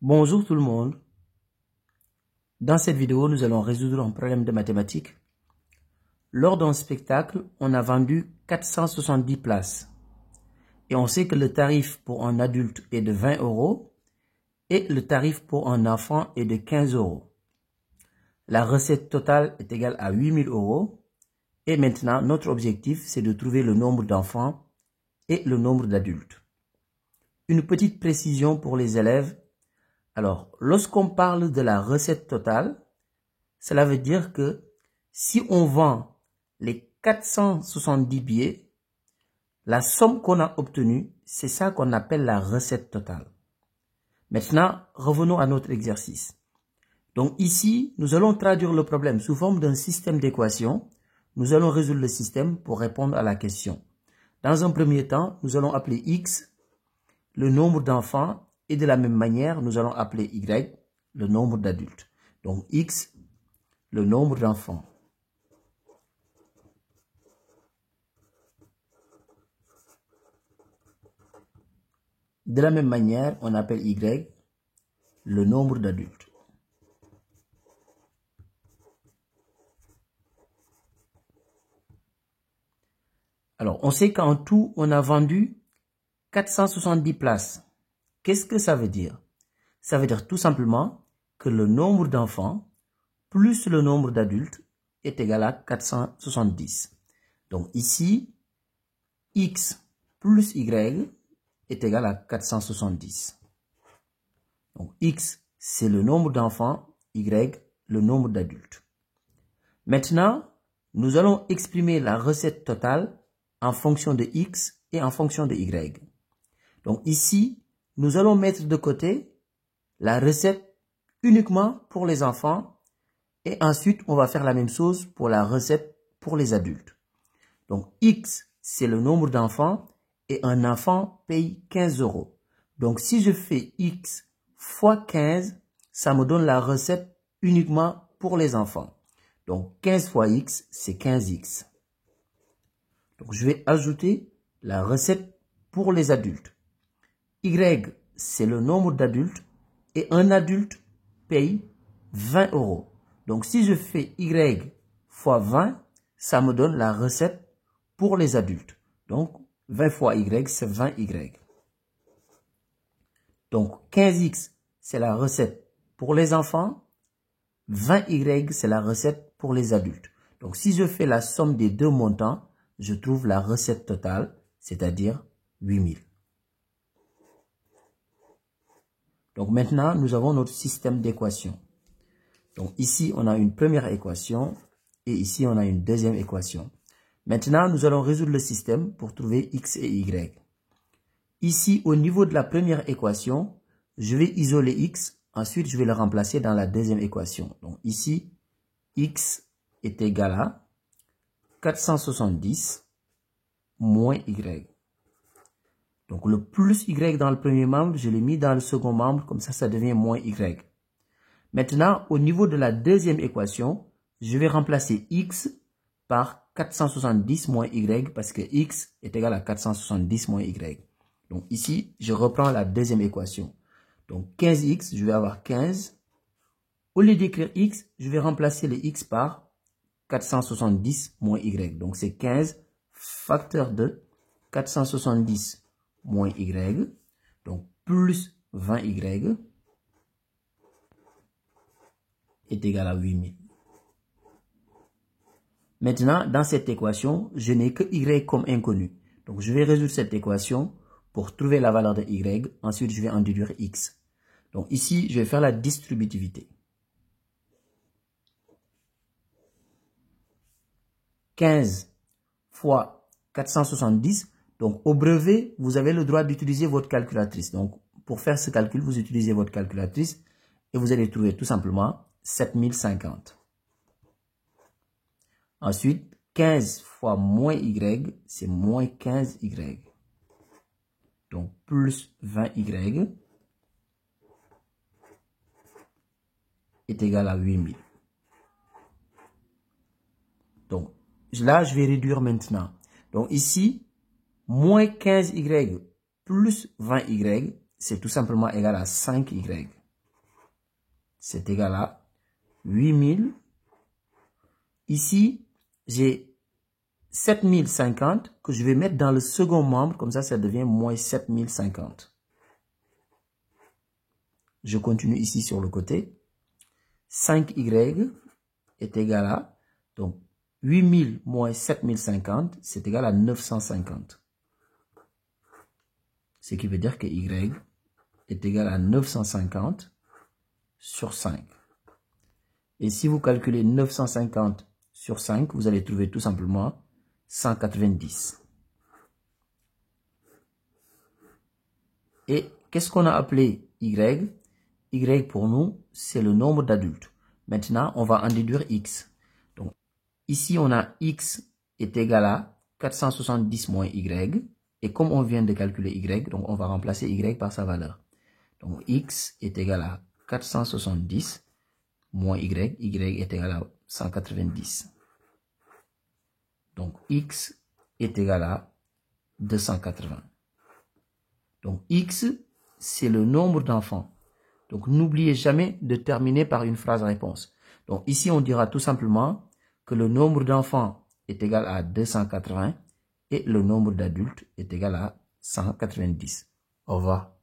Bonjour tout le monde. Dans cette vidéo, nous allons résoudre un problème de mathématiques. Lors d'un spectacle, on a vendu 470 places. Et on sait que le tarif pour un adulte est de 20 € et le tarif pour un enfant est de 15 €. La recette totale est égale à 8 000 €. Et maintenant, notre objectif, c'est de trouver le nombre d'enfants et le nombre d'adultes. Une petite précision pour les élèves. Alors, lorsqu'on parle de la recette totale, cela veut dire que si on vend les 470 billets, la somme qu'on a obtenue, c'est ça qu'on appelle la recette totale. Maintenant, revenons à notre exercice. Donc ici, nous allons traduire le problème sous forme d'un système d'équations. Nous allons résoudre le système pour répondre à la question. Dans un premier temps, nous allons appeler x le nombre d'enfants et de la même manière, nous allons appeler y le nombre d'adultes. Donc x, le nombre d'enfants. De la même manière, on appelle y le nombre d'adultes. Alors, on sait qu'en tout, on a vendu 470 places. Qu'est-ce que ça veut dire? Ça veut dire tout simplement que le nombre d'enfants plus le nombre d'adultes est égal à 470. Donc ici, x plus y est égal à 470. Donc x, c'est le nombre d'enfants, y, le nombre d'adultes. Maintenant, nous allons exprimer la recette totale en fonction de x et en fonction de y. Donc ici, nous allons mettre de côté la recette uniquement pour les enfants et ensuite, on va faire la même chose pour la recette pour les adultes. Donc x, c'est le nombre d'enfants et un enfant paye 15 €. Donc si je fais x fois 15, ça me donne la recette uniquement pour les enfants. Donc 15 fois x, c'est 15x. Donc je vais ajouter la recette pour les adultes. Y, c'est le nombre d'adultes et un adulte paye 20 €. Donc si je fais y fois 20, ça me donne la recette pour les adultes. Donc 20 fois y, c'est 20y. Donc 15x, c'est la recette pour les enfants. 20y, c'est la recette pour les adultes. Donc si je fais la somme des deux montants, je trouve la recette totale, c'est-à-dire 8000. Donc maintenant, nous avons notre système d'équations. Donc ici, on a une première équation et ici, on a une deuxième équation. Maintenant, nous allons résoudre le système pour trouver x et y. Ici, au niveau de la première équation, je vais isoler x. Ensuite, je vais le remplacer dans la deuxième équation. Donc ici, x est égal à 470 moins y. Donc le plus y dans le premier membre, je l'ai mis dans le second membre, comme ça devient moins y. Maintenant, au niveau de la deuxième équation, je vais remplacer x par 470 moins y parce que x est égal à 470 moins y. Donc ici, je reprends la deuxième équation. Donc 15x, je vais avoir 15. Au lieu d'écrire x, je vais remplacer le x par 470 moins y. Donc c'est 15 facteur de 470 moins y. Donc plus 20y. Est égal à 8000. Maintenant, dans cette équation, je n'ai que y comme inconnu. Donc, je vais résoudre cette équation pour trouver la valeur de y. Ensuite, je vais en déduire x. Donc, ici, je vais faire la distributivité. 15 fois 470. Donc, au brevet, vous avez le droit d'utiliser votre calculatrice. Donc, pour faire ce calcul, vous utilisez votre calculatrice et vous allez trouver tout simplement 7050. Ensuite, 15 fois moins y, c'est moins 15y. Donc, plus 20y est égal à 8000. Donc, là, je vais réduire maintenant. Donc, ici, moins 15y plus 20y, c'est tout simplement égal à 5y. c'est égal à 8000. Ici, j'ai 7050 que je vais mettre dans le second membre. Comme ça devient moins 7050. Je continue ici sur le côté. 5y est égal à, donc 8000 moins 7050, c'est égal à 950. Ce qui veut dire que y est égal à 950 sur 5. Et si vous calculez 950 sur 5, vous allez trouver tout simplement 190. Et qu'est-ce qu'on a appelé y? Y pour nous, c'est le nombre d'adultes. Maintenant, on va en déduire x. Donc, ici, on a x est égal à 470 moins y. Et comme on vient de calculer y, donc on va remplacer y par sa valeur. Donc, x est égal à 470 moins y est égal à 190. Donc, x est égal à 280. Donc, x, c'est le nombre d'enfants. Donc, n'oubliez jamais de terminer par une phrase-réponse. Donc, ici, on dira tout simplement que le nombre d'enfants est égal à 280 et le nombre d'adultes est égal à 190. Au revoir.